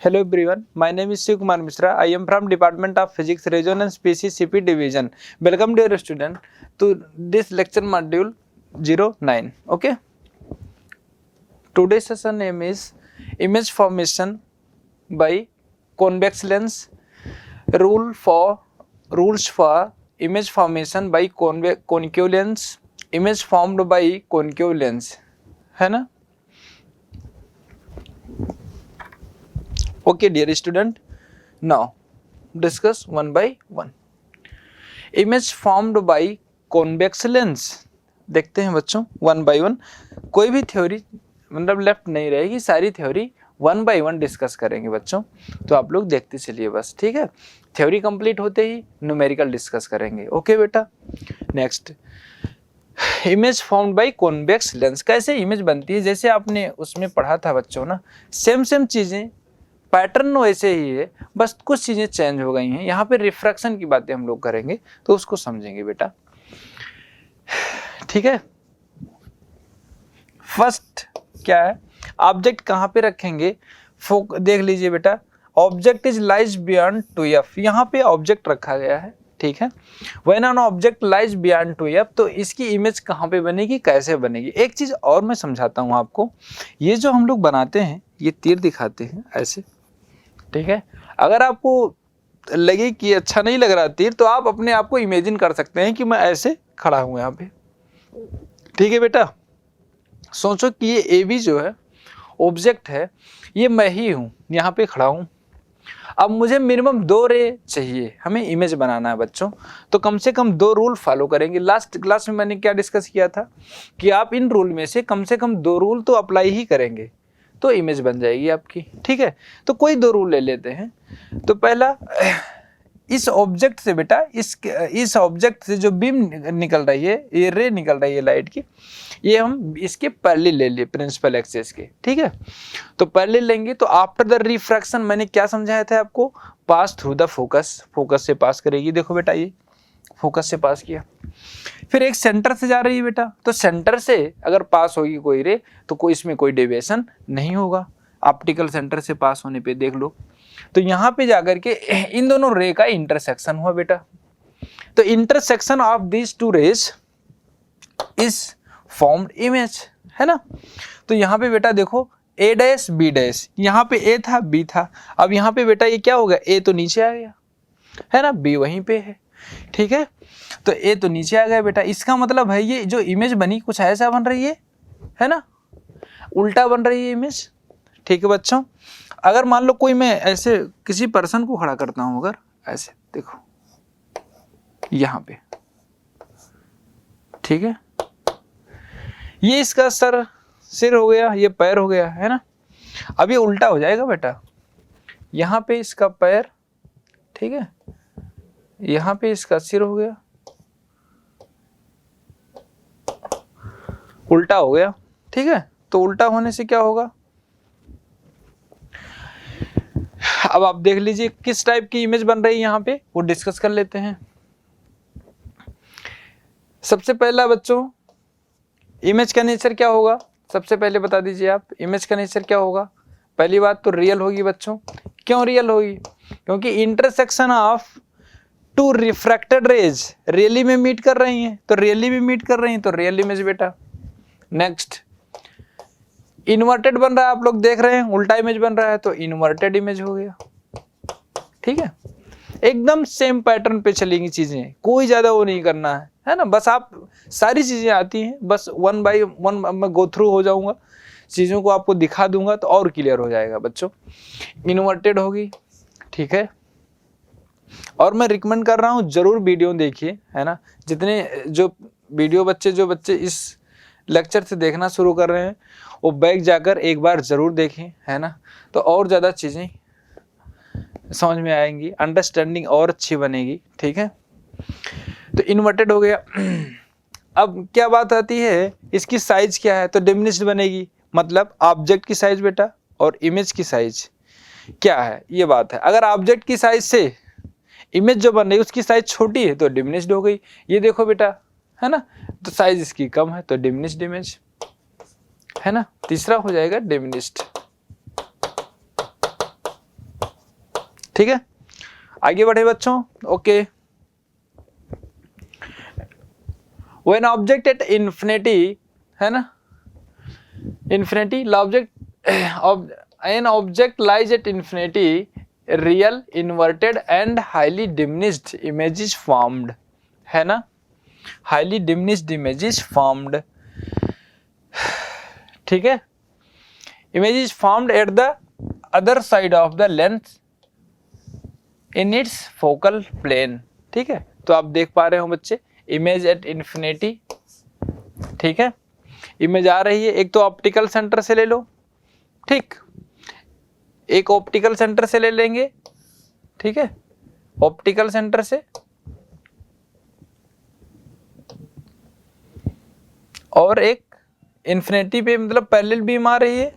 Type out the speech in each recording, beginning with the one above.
Hello everyone, my name is Shiv Kumar Mishra. I am from Department of Physics, Resonance Species CP Division. Welcome dear student to this lecture module 09. Okay. Today's session name is Image Formation by Convex Lens. Rules for image formation by concave lens. Image formed by concave lens. है ना? Okay dear student, now discuss one by one. Image formed by convex lens. देखते हैं बच्चों one by one. कोई भी theory मतलब left नहीं रहेगी, सारी theory one by one discuss करेंगे बच्चों. तो आप लोग देखते चलिए बस, ठीक है. थ्योरी कंप्लीट होते ही न्यूमेरिकल डिस्कस करेंगे. ओके बेटा. Next, image formed by convex lens. कैसे इमेज बनती है, जैसे आपने उसमें पढ़ा था बच्चों ना, सेम चीजें, पैटर्न वैसे ही है, बस कुछ चीजें चेंज हो गई हैं. यहाँ पे रिफ्रैक्शन की बातें हम लोग करेंगे तो उसको समझेंगे बेटा, ठीक है. फर्स्ट क्या है, ऑब्जेक्ट कहाँ पे रखेंगे, देख लीजिए बेटा. Object is lies beyond 2f. यहाँ पे ऑब्जेक्ट रखा गया है, ठीक है. When an object lies beyond 2f, तो इसकी इमेज कहाँ पे बनेगी, कैसे बनेगी. एक चीज और मैं समझाता हूँ आपको. ये जो हम लोग बनाते हैं, ये तीर दिखाते हैं ऐसे, ठीक है. अगर आपको लगे कि अच्छा नहीं लग रहा तीर, तो आप अपने आप को इमेजिन कर सकते हैं कि मैं ऐसे खड़ा हूं यहाँ पे, ठीक है बेटा. सोचो कि ये ए बी जो है ऑब्जेक्ट है, ये मैं ही हूं, यहाँ पे खड़ा हूं. अब मुझे मिनिमम 2 रे चाहिए, हमें इमेज बनाना है बच्चों. तो कम से कम 2 रूल फॉलो करेंगे. लास्ट क्लास में मैंने क्या डिस्कस किया था कि आप इन रूल में से कम 2 रूल तो अप्लाई ही करेंगे तो इमेज बन जाएगी आपकी, ठीक है. तो कोई 2 रूल ले लेते हैं. तो पहला, इस ऑब्जेक्ट से बेटा, इस ऑब्जेक्ट से जो बीम निकल रही है, ये रे निकल रही है लाइट की, ये हम इसके पैरेलल ले लिए प्रिंसिपल एक्सिस के, ठीक है. तो पैरेलल लेंगे तो आफ्टर द रिफ्रैक्शन, मैंने क्या समझाया था आपको, पास थ्रू द फोकस. फोकस से पास करेगी. देखो बेटा, ये फोकस से पास किया. फिर एक सेंटर से जा रही है बेटा, तो सेंटर से अगर पास होगी कोई रे, तो कोई इसमें कोई डेविएशन नहीं होगा. ऑप्टिकल सेंटर से पास होने पे देख लो, तो यहाँ पे जाकर के इन दोनों रे का इंटरसेक्शन हुआ बेटा. तो intersection of these 2 rays is formed image, है ना. तो यहाँ पे बेटा देखो, ए डैश बी डैश, यहाँ पे ए था बी था. अब यहाँ पे बेटा ये क्या हो गया, ए तो नीचे आ गया, है ना, बी वहीं पे है, ठीक है. तो ए तो नीचे आ गया बेटा. इसका मतलब है ये जो इमेज बनी कुछ ऐसा बन रही है ना, उल्टा बन रही है इमेज, ठीक है बच्चों. अगर मान लो कोई मैं ऐसे किसी पर्सन को खड़ा करता हूं, अगर ऐसे देखो यहां पे, ठीक है, ये इसका सिर हो गया, ये पैर हो गया, है ना. अब ये उल्टा हो जाएगा बेटा. यहां पे इसका पैर, ठीक है, यहां पे इसका सिर हो गया, उल्टा हो गया, ठीक है. तो उल्टा होने से क्या होगा, अब आप देख लीजिए किस टाइप की इमेज बन रही है यहाँ पे, वो डिस्कस कर लेते हैं. सबसे पहला बच्चों, इमेज का नेचर क्या होगा, सबसे पहले बता दीजिए आप. इमेज का नेचर क्या होगा. पहली बात तो रियल होगी बच्चों. क्यों रियल होगी, क्योंकि intersection of 2 refracted rays really में मीट कर रही हैं, तो रियली में मीट कर रही हैं, तो रियल इमेज बेटा. नेक्स्ट, इन्वर्टेड बन रहा है, आप लोग देख रहे हैं उल्टा इमेज बन रहा है, तो इन्वर्टेड इमेज हो गया, ठीक है. एकदम सेम पैटर्न पे चलेंगी चीजें, कोई ज्यादा वो नहीं करना है ना. बस आप सारी चीजें आती हैं, बस वन बाय वन मैं गो थ्रू हो जाऊंगा, चीजों को आपको दिखा दूंगा तो और क्लियर हो जाएगा बच्चों. इन्वर्टेड होगी, ठीक है. और मैं रिकमेंड कर रहा हूँ जरूर वीडियो देखिए, है ना. जितने जो बच्चे इस लेक्चर से देखना शुरू कर रहे हैं, वो बैक जाकर एक बार जरूर देखें, है ना. तो और ज़्यादा चीज़ें समझ में आएंगी, अंडरस्टैंडिंग और अच्छी बनेगी, ठीक है. तो इन्वर्टेड हो गया. अब क्या बात आती है, इसकी साइज क्या है, तो डिमिनिश्ड बनेगी. मतलब ऑब्जेक्ट की साइज बेटा और इमेज की साइज क्या है, ये बात है. अगर ऑब्जेक्ट की साइज से इमेज जो बन रही है उसकी साइज छोटी है तो डिमिनिश्ड हो गई. ये देखो बेटा, है ना, तो साइज इसकी कम है तो डिमिनिश्ड इमेज, है ना. तीसरा हो जाएगा डिमिनिश्ड. ठीक है, आगे बढ़े बच्चों। Okay, when object at infinity, है ना, infinity an object lies at infinity, real inverted and highly diminished image is formed, है ना, highly diminished image is formed, ठीक है, image is formed at the other side of the lens in its focal plane, ठीक है। तो आप देख पा रहे हो बच्चे, इमेज एट इन्फिनिटी, ठीक है, इमेज आ रही है, एक तो ऑप्टिकल सेंटर से ले लो, ठीक, एक ऑप्टिकल सेंटर से ले लेंगे, ठीक है, ऑप्टिकल सेंटर से, और एक इन्फिनिटी पे मतलब पैरेलल बीम आ रही है,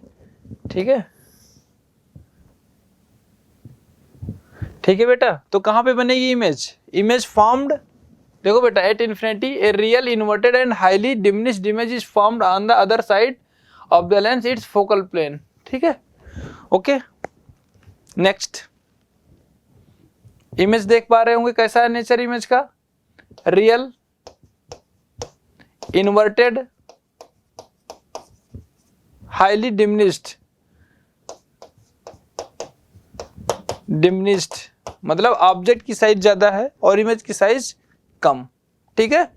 ठीक है, ठीक है बेटा। तो कहां पे बनेगी इमेज, इमेज फॉर्म्ड, देखो बेटा, at infinity a real inverted and highly diminished image is formed on the other side of the lens its focal plane, ठीक है। ओके, नेक्स्ट, इमेज देख पा रहे होंगे कैसा है नेचर इमेज का, real inverted highly diminished, diminished मतलब ऑब्जेक्ट की साइज ज्यादा है और इमेज की साइज कम, ठीक है,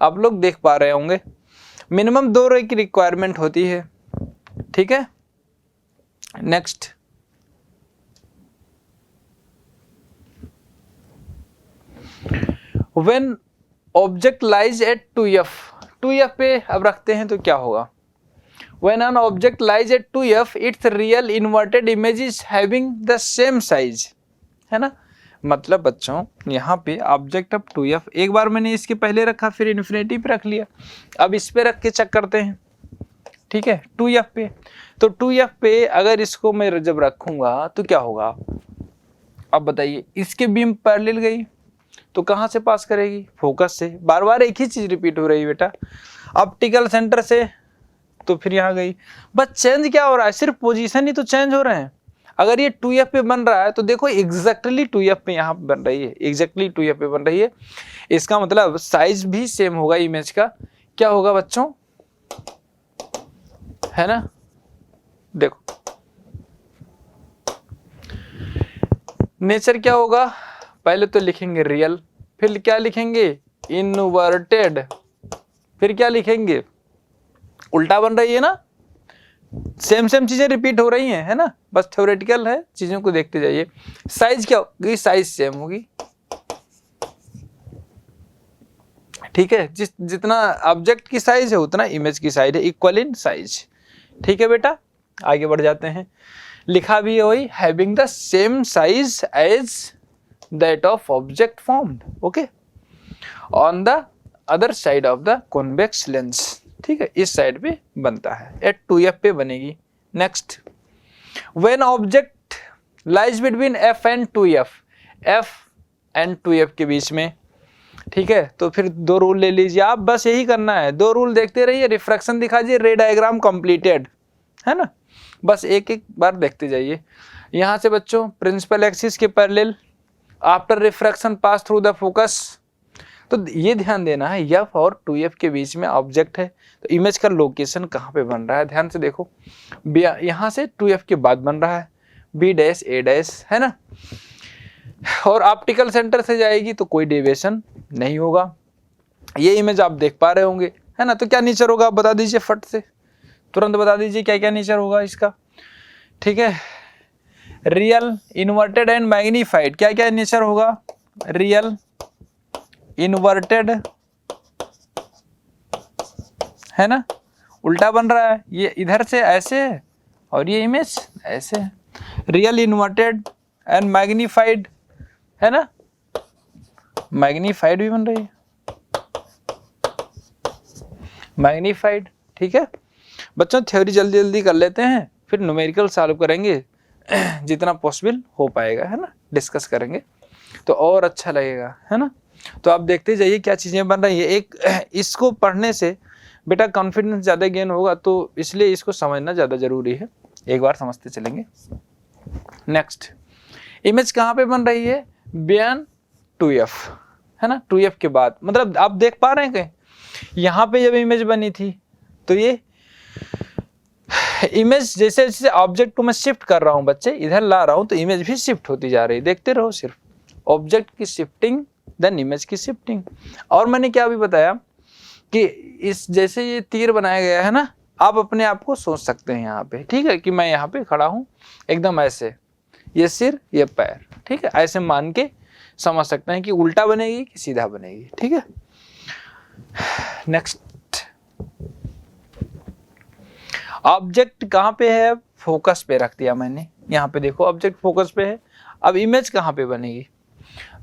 आप लोग देख पा रहे होंगे। मिनिमम 2 रे की रिक्वायरमेंट होती है, ठीक है। Next, when object lies at 2f, 2f पे अब रखते हैं तो क्या होगा, when an object lies at 2f it's real inverted image is having the same size, है ना, मतलब बच्चों यहाँ पे ऑब्जेक्ट अब 2f, एक बार मैंने इसके पहले रखा फिर इन्फिनिटी पे रख लिया, अब इस पे रख के चेक करते हैं, ठीक है, 2f पे, तो 2f पे अगर इसको मैं जब रखूंगा तो क्या होगा, अब बताइए, इसके बीम पैरेलल गई तो कहाँ से पास करेगी, फोकस से, बार बार एक ही चीज रिपीट हो रही है बेटा, ऑप्टिकल सेंटर से तो फिर यहाँ गई, बस चेंज क्या हो रहा है, सिर्फ पोजीशन ही तो चेंज हो रहे हैं। अगर ये 2f पे बन रहा है तो देखो एग्जैक्टली 2f पे यहाँ पे बन रही है, एग्जैक्टली 2f पे बन रही है, इसका मतलब साइज भी सेम होगा इमेज का, क्या होगा बच्चों, है ना, देखो नेचर क्या होगा, पहले तो लिखेंगे रियल, फिर क्या लिखेंगे इनवर्टेड, फिर क्या लिखेंगे, उल्टा बन रही है ना, सेम चीजें रिपीट हो रही हैं, है ना, बस थ्योरेटिकल है, चीजों को देखते जाइए। साइज क्या होगी, साइज सेम होगी, ठीक है, जितना ऑब्जेक्ट की साइज है उतना इमेज की साइज है, इक्वल इन साइज, ठीक है बेटा। आगे बढ़ जाते हैं, लिखा भी है वही, having the same size as that of object formed, okay, on the other side of the convex lens, ठीक है, इस साइड पे बनता है, एट 2f पे बनेगी। Next, when object lies between f and 2f, f and 2f के बीच में, ठीक है, तो फिर 2 रूल ले लीजिए आप, बस यही करना है, 2 रूल देखते रहिए, रिफ्रैक्शन दिखा दीजिए, रे डायग्राम कंप्लीटेड, है ना, बस एक एक बार देखते जाइए। यहाँ से बच्चों प्रिंसिपल एक्सिस के parallel after refraction pass through the focus, तो ये ध्यान देना है f और 2f के बीच में ऑब्जेक्ट है, तो इमेज का लोकेशन कहाँ पे बन रहा है, ध्यान से देखो, यहाँ से 2f के बाद बन रहा है b डैश a डैश, है ना, और ऑप्टिकल सेंटर से जाएगी तो कोई डेविएशन नहीं होगा, ये इमेज आप देख पा रहे होंगे, है ना। तो क्या नेचर होगा आप बता दीजिए, फट से तुरंत बता दीजिए क्या क्या नेचर होगा इसका, ठीक है, रियल इन्वर्टेड एंड मैग्नीफाइड, क्या क्या नेचर होगा, रियल इन्वर्टेड, है ना, उल्टा बन रहा है, ये इधर से ऐसे है और ये इमेज ऐसे है, रियल इन्वर्टेड एंड मैग्नीफाइड, है ना, मैग्नीफाइड भी बन रही है, मैग्नीफाइड, ठीक है बच्चों। थ्योरी जल्दी जल्दी कर लेते हैं, फिर न्यूमेरिकल सॉल्व करेंगे जितना पॉसिबल हो पाएगा, है ना, डिस्कस करेंगे तो और अच्छा लगेगा, है ना। तो आप देखते जाइए क्या चीजें बन रही है, एक इसको पढ़ने से बेटा कॉन्फिडेंस ज्यादा गेन होगा, तो इसलिए इसको समझना ज्यादा जरूरी है, एक बार समझते चलेंगे। नेक्स्ट, इमेज कहाँ पे बन रही है, बियॉन्ड 2f, है ना, 2f के बाद, मतलब आप देख पा रहे हैं कि यहाँ पे जब इमेज बनी थी तो ये इमेज जैसे जैसे ऑब्जेक्ट को मैं शिफ्ट कर रहा हूँ बच्चे, इधर ला रहा हूँ तो इमेज भी शिफ्ट होती जा रही है, देखते रहो, सिर्फ ऑब्जेक्ट की शिफ्टिंग देन इमेज की शिफ्टिंग। और मैंने क्या भी बताया कि इस जैसे ये तीर बनाया गया है ना, आप अपने आप को सोच सकते हैं यहाँ पे, ठीक है, कि मैं यहाँ पे खड़ा हूँ एकदम ऐसे, ये सिर ये पैर, ठीक है, ऐसे मान के समझ सकते हैं कि उल्टा बनेगी कि सीधा बनेगी, ठीक है। नेक्स्ट, ऑब्जेक्ट कहाँ पे है, फोकस पे रख दिया मैंने, यहाँ पे देखो ऑब्जेक्ट फोकस पे है। अब इमेज कहाँ पे बनेगी,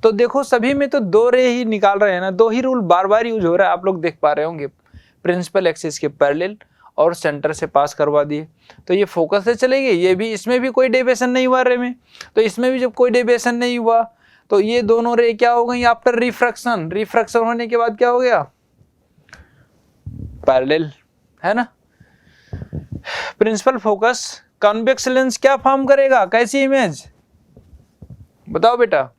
तो देखो सभी में तो दो रे ही निकाल रहे हैं ना, दो ही रूल बार बार यूज हो रहा है, आप लोग देख पा रहे होंगे, प्रिंसिपल एक्सिस के पैरेलल और सेंटर से पास करवा दिए, तो ये फोकस से चलेगी, ये भी, इसमें भी कोई डेविएशन नहीं हुआ रे में, तो इसमें भी जब कोई डेविएशन नहीं हुआ तो ये दोनों रे क्या हो गई आफ्टर रिफ्रैक्शन, रिफ्रैक्शन होने के बाद क्या हो गया, पैरेलल, है ना। प्रिंसिपल फोकस कॉन्वेक्स लेंस क्या फॉर्म करेगा, कैसी इमेज बताओ बेटा,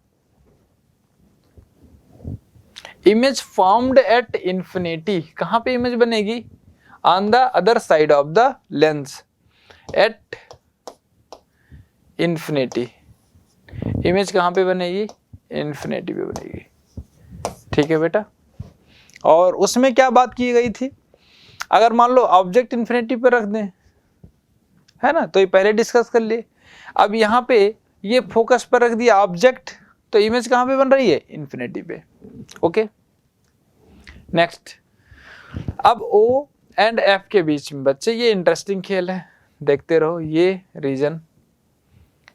इमेज फॉर्म्ड एट इंफिनिटी, कहां पे इमेज बनेगी, on the other side of the lens at infinity, image कहां पे बनेगी, इंफिनिटी पे बनेगी, ठीक है बेटा। और उसमें क्या बात की गई थी, अगर मान लो ऑब्जेक्ट इंफिनिटी पे रख दें, है ना, तो ये पहले डिस्कस कर लिए, अब यहाँ पे ये फोकस पर रख दिया ऑब्जेक्ट, तो इमेज कहाँ पे बन रही है, इंफिनिटी पे, ओके। नेक्स्ट, अब O एंड F के बीच में बच्चे ये इंटरेस्टिंग खेल है, देखते रहो, ये रीजन,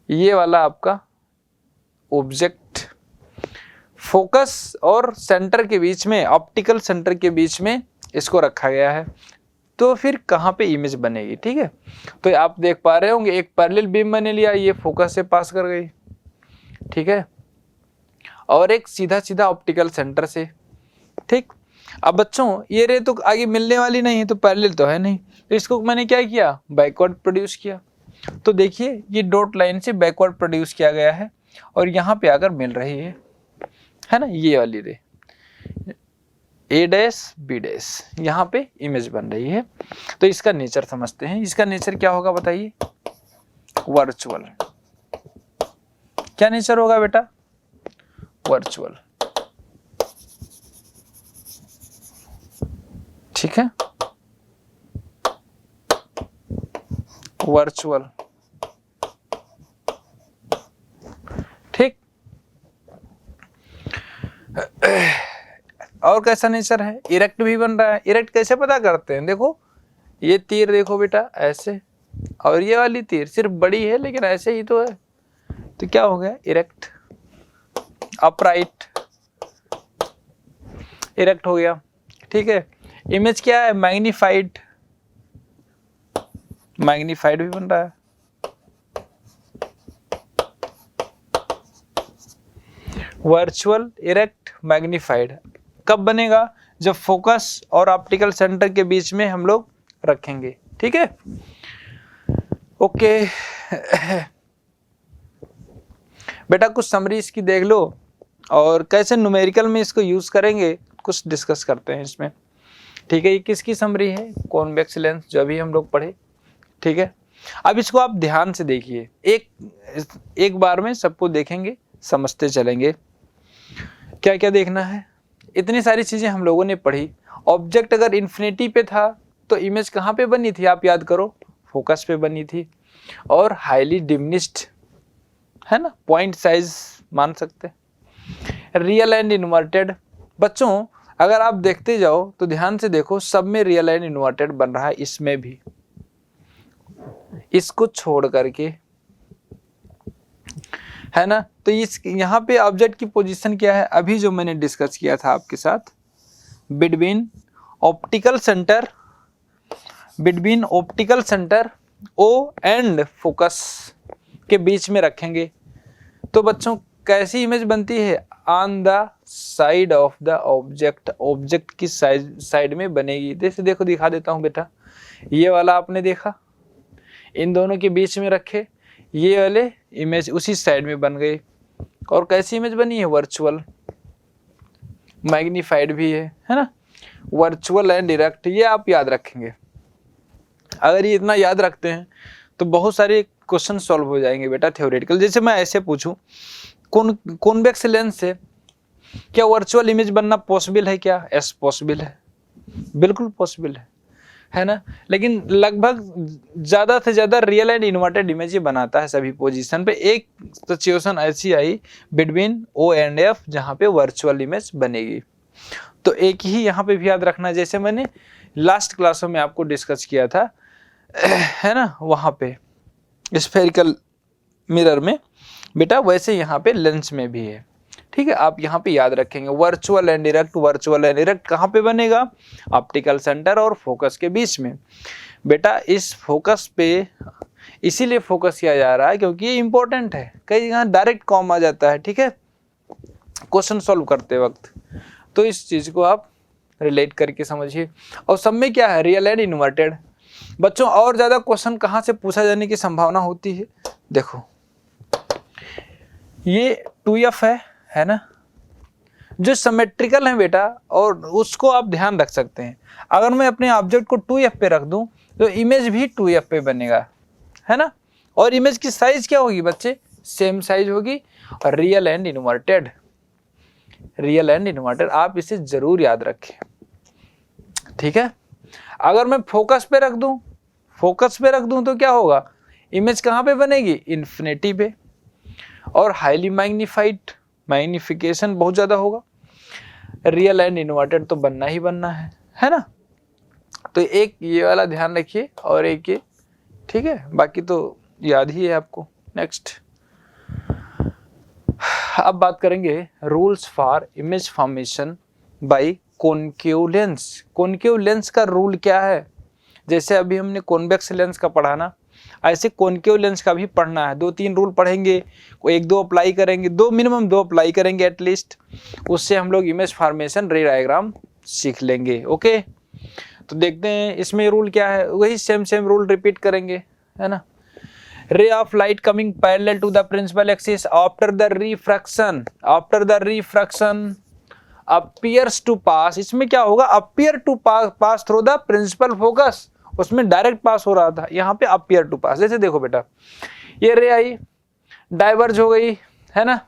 ये वाला आपका ऑब्जेक्ट फोकस और सेंटर के बीच में, ऑप्टिकल सेंटर के बीच में इसको रखा गया है, तो फिर कहाँ पे इमेज बनेगी, ठीक है। तो आप देख पा रहे होंगे एक पैरेलल बीम मैंने लिया, ये फोकस से पास कर गई, ठीक है, और एक सीधा सीधा ऑप्टिकल सेंटर से, ठीक। अब बच्चों ये रे तो आगे मिलने वाली नहीं है, तो पैरेलल तो है नहीं, तो इसको मैंने क्या किया, बैकवर्ड प्रोड्यूस किया, तो देखिए ये डॉट लाइन से बैकवर्ड प्रोड्यूस किया गया है और यहाँ पे आकर मिल रही है ना, ये वाली रे A डैश B डैश, यहाँ पे इमेज बन रही है। तो इसका नेचर समझते हैं, इसका नेचर क्या होगा बताइए, वर्चुअल, क्या नेचर होगा बेटा, वर्चुअल, ठीक है, वर्चुअल, ठीक। और कैसा नेचर है, इरेक्ट भी बन रहा है, इरेक्ट कैसे पता करते हैं, देखो ये तीर देखो बेटा ऐसे, और ये वाली तीर सिर्फ बड़ी है लेकिन ऐसे ही तो है, तो क्या हो गया, इरेक्ट, अपराइट, इरेक्ट हो गया, ठीक है। इमेज क्या है, मैग्नीफाइड, मैग्नीफाइड भी बन रहा है, वर्चुअल, इरेक्ट, मैग्नीफाइड, कब बनेगा, जब फोकस और ऑप्टिकल सेंटर के बीच में हम लोग रखेंगे, ठीक है, ओके। बेटा कुछ समरी इसकी देख लो और कैसे न्यूमेरिकल में इसको यूज करेंगे कुछ डिस्कस करते हैं इसमें, ठीक है। ये किसकी समरी है, कॉन्वेक्स लेंस, जो अभी हम लोग पढ़े, ठीक है। अब इसको आप ध्यान से देखिए, एक बार में सबको देखेंगे, समझते चलेंगे, क्या क्या देखना है। इतनी सारी चीजें हम लोगों ने पढ़ी, ऑब्जेक्ट अगर इन्फिनिटी पे था तो इमेज कहाँ पे बनी थी, आप याद करो, फोकस पे बनी थी, और हाईली डिमिनिश्ड, है ना, पॉइंट साइज मान सकते, रियल एंड इन्वर्टेड। बच्चों अगर आप देखते जाओ तो ध्यान से देखो, सब में रियल एंड इन्वर्टेड बन रहा है, इसमें भी, इसको छोड़ करके, है ना। तो इस यहाँ पे ऑब्जेक्ट की पोजीशन क्या है, अभी जो मैंने डिस्कस किया था आपके साथ, between optical centre, between optical centre O and focus के बीच में रखेंगे, तो बच्चों कैसी इमेज बनती है, on the side of the object, object की साइड में बनेगी। जैसे देखो दिखा देता हूं बेटा, ये वाला आपने देखा, इन दोनों के बीच में रखे, ये वाले इमेज उसी साइड में बन गई। और कैसी इमेज बनी है? वर्चुअल, मैग्नीफाइड भी है ना, वर्चुअल एंड डायरेक्ट। ये आप याद रखेंगे। अगर ये इतना याद रखते हैं तो बहुत सारे क्वेश्चन सॉल्व हो जाएंगे बेटा थ्योरेटिकल। जैसे मैं ऐसे पूछूं, कॉन्वेक्स लेंस से क्या वर्चुअल इमेज बनना पॉसिबल है क्या? यस पॉसिबल है, बिल्कुल पॉसिबल है ना। लेकिन लगभग ज्यादा से ज्यादा रियल एंड इन्वर्टेड इमेज ही बनाता है सभी पोजीशन पे। एक सिचुएशन ऐसी आई बिटवीन O एंड F जहाँ पे वर्चुअल इमेज बनेगी। तो एक ही यहाँ पे भी याद रखना, जैसे मैंने लास्ट क्लासों में आपको डिस्कस किया था है ना, वहाँ पे स्फेरिकल मिरर में बेटा, वैसे यहाँ पे लेंस में भी है। ठीक है, आप यहाँ पे याद रखेंगे virtual and direct. Virtual and direct कहाँ पे बनेगा? ऑप्टिकल सेंटर और फोकस के बीच में। बेटा इस फोकस पे इसीलिए फोकस किया जा रहा है क्योंकि ये इंपॉर्टेंट है, कई जगह डायरेक्ट कॉम आ जाता है। ठीक है, क्वेश्चन सॉल्व करते वक्त, तो इस चीज को आप रिलेट करके समझिए। और सब में क्या है? Real and inverted. बच्चों और ज्यादा क्वेश्चन कहाँ से पूछा जाने की संभावना होती है? देखो ये 2F है ना, जो सिमेट्रिकल है बेटा, और उसको आप ध्यान रख सकते हैं। अगर मैं अपने ऑब्जेक्ट को 2F पे रख दूं तो इमेज भी 2F पे बनेगा, है ना। और इमेज की साइज क्या होगी बच्चे? सेम साइज होगी। और real and inverted, real and inverted आप इसे जरूर याद रखें। ठीक है, अगर मैं फोकस पे रख दूं, फोकस पे रख दूं तो क्या होगा? इमेज कहाँ पे बनेगी? इन्फिनिटी पे। और हाईली मैग्नीफाइड, मैग्निफिकेशन बहुत ज्यादा होगा। रियल एंड इन्वर्टेड तो बनना ही बनना है ना। तो एक ये वाला ध्यान रखिए और एक ये, ठीक है, बाकी तो याद ही है आपको। नेक्स्ट अब बात करेंगे rules for image formation by concave lens. Concave lens का रूल क्या है? जैसे अभी हमने कॉन्वेक्स लेंस का पढ़ा ना, ऐसे कॉनकेव लेंस का भी पढ़ना है। 2-3 रूल पढ़ेंगे, एक दो अप्लाई करेंगे, मिनिमम दो अप्लाई करेंगे एटलीस्ट। उससे हम लोग इमेज फॉर्मेशन रे डायग्राम सीख लेंगे। ओके, तो देखते हैं इसमें रूल क्या है। वही सेम रूल रिपीट करेंगे, है ना। Ray of light coming parallel to the principal axis after the refraction appears to pass। इसमें क्या होगा? appear to pass through the principal focus। उसमें डायरेक्ट पास हो रहा था, यहाँ पे appear to pass। जैसे देखो बेटा, ये रे आई, डाइवर्ज हो गई, है ना।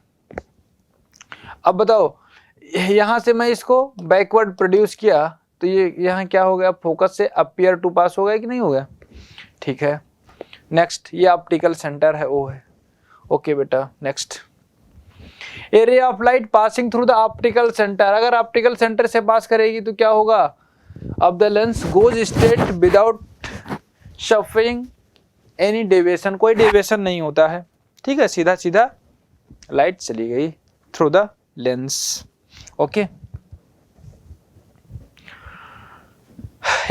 अब बताओ, यहाँ से मैं इसको बैकवर्ड प्रोड्यूस किया तो ये यहाँ क्या हो गया? फोकस से appear to pass हो गया कि नहीं हो गया? ठीक है, नेक्स्ट ये ऑप्टिकल सेंटर है, ओ है। ओके बेटा, next area of light passing through the optical centre. अगर ऑप्टिकल सेंटर से पास करेगी तो क्या होगा? अब the lens goes straight without shifting any deviation. कोई डेविएशन नहीं होता है, ठीक है, सीधा सीधा लाइट चली गई through the lens. Okay,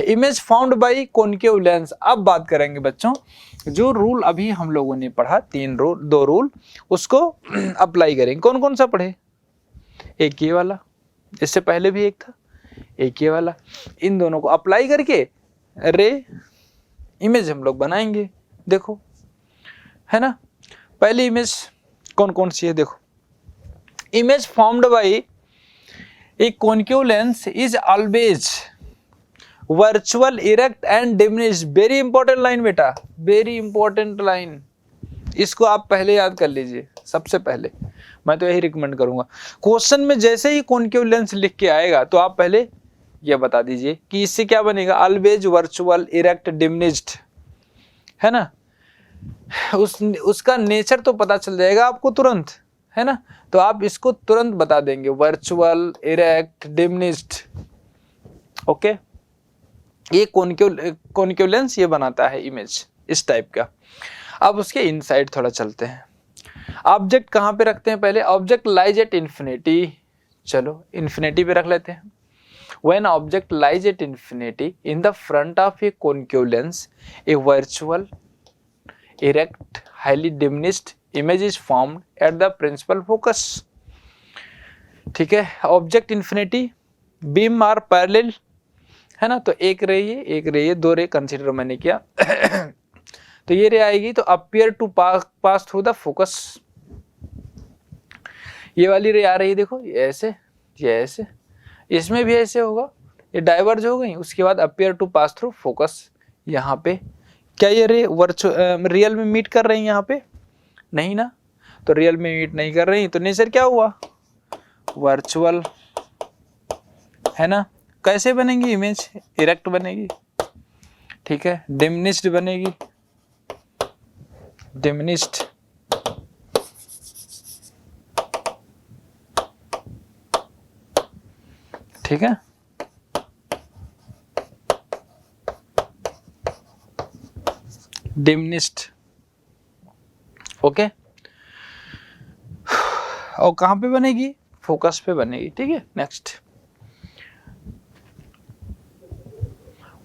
image found by concave lens. अब बात करेंगे बच्चों, जो रूल अभी हम लोगों ने पढ़ा, 2 रूल, उसको अप्लाई करेंगे। कौन कौन सा पढ़े? एक ये वाला, इससे पहले भी एक था, एक ये वाला। इन दोनों को अप्लाई करके रे इमेज हम लोग बनाएंगे। देखो, है ना। पहली इमेज कौन कौन सी है? देखो, image formed by A concave lens is always virtual, erect and diminished. Very important line बेटा, वेरी इंपॉर्टेंट लाइन। इसको आप पहले याद कर लीजिए, सबसे पहले मैं तो यही रिकमेंड करूंगा। क्वेश्चन में जैसे ही कॉनकेव लेंस लिख के आएगा तो आप पहले ये बता दीजिए कि इससे क्या बनेगा? ऑलवेज वर्चुअल, इरेक्ट, डिमिनिश्ड, है ना। उसका नेचर तो पता चल जाएगा आपको तुरंत, है ना। तो आप इसको तुरंत बता देंगे, वर्चुअल, इरेक्ट, डिमिनिश्ड। ओके, ये कॉनकेव लेंस ये बनाता है इमेज इस टाइप का। अब उसके इनसाइड थोड़ा चलते हैं। ऑब्जेक्ट कहाँ पे रखते हैं? पहले ऑब्जेक्ट लाइज एट इन्फिनिटी। चलो इन्फिनिटी पे रख लेते हैं। When object lies at infinity in the front of a concave lens, a virtual, erect, highly diminished image is formed at the principal focus। ठीक है, object infinity, beam are parallel, है ना। तो एक रे ये, एक रे ये, 2 रे कंसीडर मैंने किया। तो ये रे आएगी, तो appear to pass through the focus, ये वाली रे आ रही है, देखो ये ऐसे, ये ऐसे, इसमें भी ऐसे होगा, ये डाइवर्ज हो गई, उसके बाद appear to pass through focus. यहाँ पे क्या ये रे रियल में मीट कर रही है? यहाँ पे नहीं ना, तो रियल में मीट नहीं कर रही, तो नेचर क्या हुआ? वर्चुअल, है ना। कैसे बनेगी इमेज? इरेक्ट बनेगी, ठीक है, डिमिनिश्ड बनेगी, डिमिनिश्ड, ठीक है, डिमिनिश्ड, ओके। और कहां पे बनेगी? फोकस पे बनेगी, ठीक है। Next,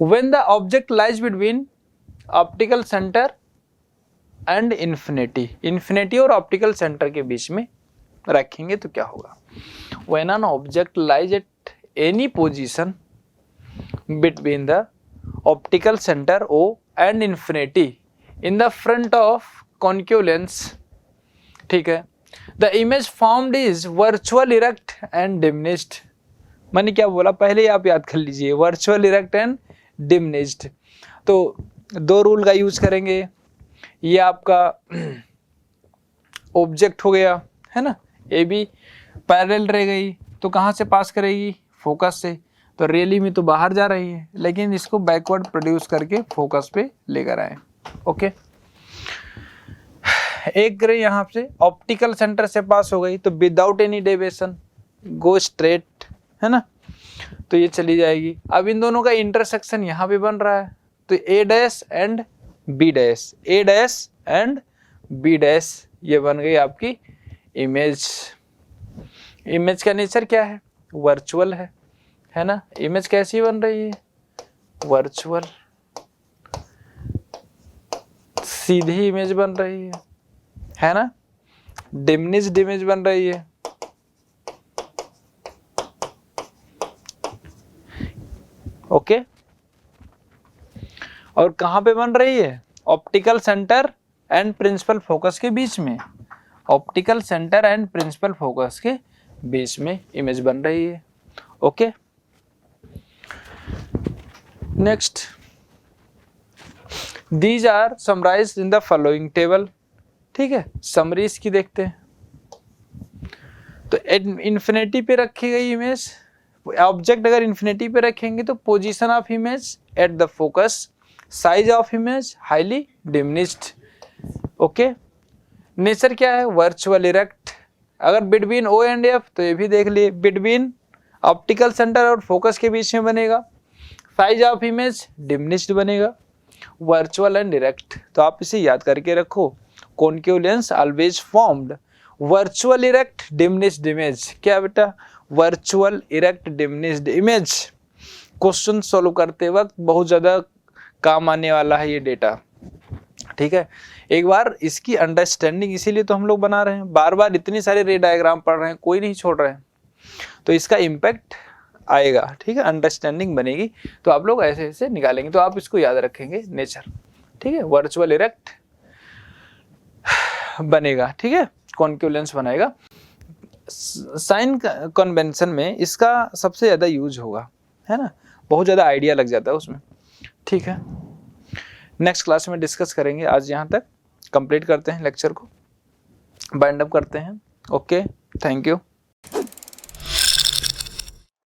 when the object lies between optical centre and infinity, infinity और ऑप्टिकल सेंटर के बीच में रखेंगे तो क्या होगा? When an object lies at any position between the optical centre O and infinity in the front of concave lens, ठीक है, the image formed is virtual erect and diminished. मैंने क्या बोला पहले ही आप याद कर लीजिए, वर्चुअल इरेक्ट एंड डिमिनिश्ड। तो दो रूल का यूज करेंगे, ये आपका ऑब्जेक्ट हो गया, है ना, ए बी पैरेलल रह गई, तो कहाँ से पास करेगी? फोकस से, तो रियली में तो बाहर जा रही है, लेकिन इसको बैकवर्ड प्रोड्यूस करके फोकस पे लेकर आए, ओके। एक रे यहाँ से ऑप्टिकल सेंटर से पास हो गई, तो without any deviation go straight, है ना, तो ये चली जाएगी। अब इन दोनों का इंटरसेक्शन यहाँ पे बन रहा है, तो A dash and B dash, A dash and B dash, ये बन गई आपकी इमेज। इमेज का नेचर क्या है? वर्चुअल है ना। इमेज कैसी बन रही है? वर्चुअल, सीधी इमेज बन रही है ना, डिमिनिश्ड इमेज बन रही है, ओके। और कहां पे बन रही है? Optical centre and principal focus के बीच में, optical centre and principal focus के बीच में इमेज बन रही है, okay. Next, these are summarised in the following table, ठीक है, समरी इसकी देखते हैं। तो इन्फिनिटी पे रखी गई इमेज, ऑब्जेक्ट अगर इन्फिनिटी पे रखेंगे तो position of image at the focus, size of image highly diminished, okay. Nature क्या है? Virtual erect. अगर बिटवीन O एंड F, तो ये भी देख लिए, बिटवीन ऑप्टिकल सेंटर और फोकस के बीच में बनेगा, साइज ऑफ इमेज डिमिनिश्ड बनेगा, वर्चुअल एंड इरेक्ट। तो आप इसे याद करके रखो, concave lens always formed virtual erect diminished image. क्या बेटा? Virtual erect diminished image. Question solve करते वक्त बहुत ज्यादा काम आने वाला है ये डेटा, ठीक है। एक बार इसकी अंडरस्टैंडिंग, इसीलिए तो हम लोग बना रहे हैं, बार बार इतनी सारे रे डायग्राम पढ़ रहे हैं, कोई नहीं छोड़ रहे हैं, तो इसका इम्पैक्ट आएगा, ठीक है, अंडरस्टैंडिंग बनेगी, तो आप लोग ऐसे ऐसे निकालेंगे, तो आप इसको याद रखेंगे नेचर, ठीक है। वर्चुअल इरेक्ट बनेगा, ठीक है, कॉन्केव लेंस बनाएगा। साइन कन्वेंशन में इसका सबसे ज्यादा यूज होगा, है ना, बहुत ज्यादा आइडिया लग जाता है उसमें, ठीक है। नेक्स्ट क्लास में डिस्कस करेंगे। आज यहाँ तक कंप्लीट करते हैं, लेक्चर को बाइंड अप करते हैं, ओके, थैंक यू।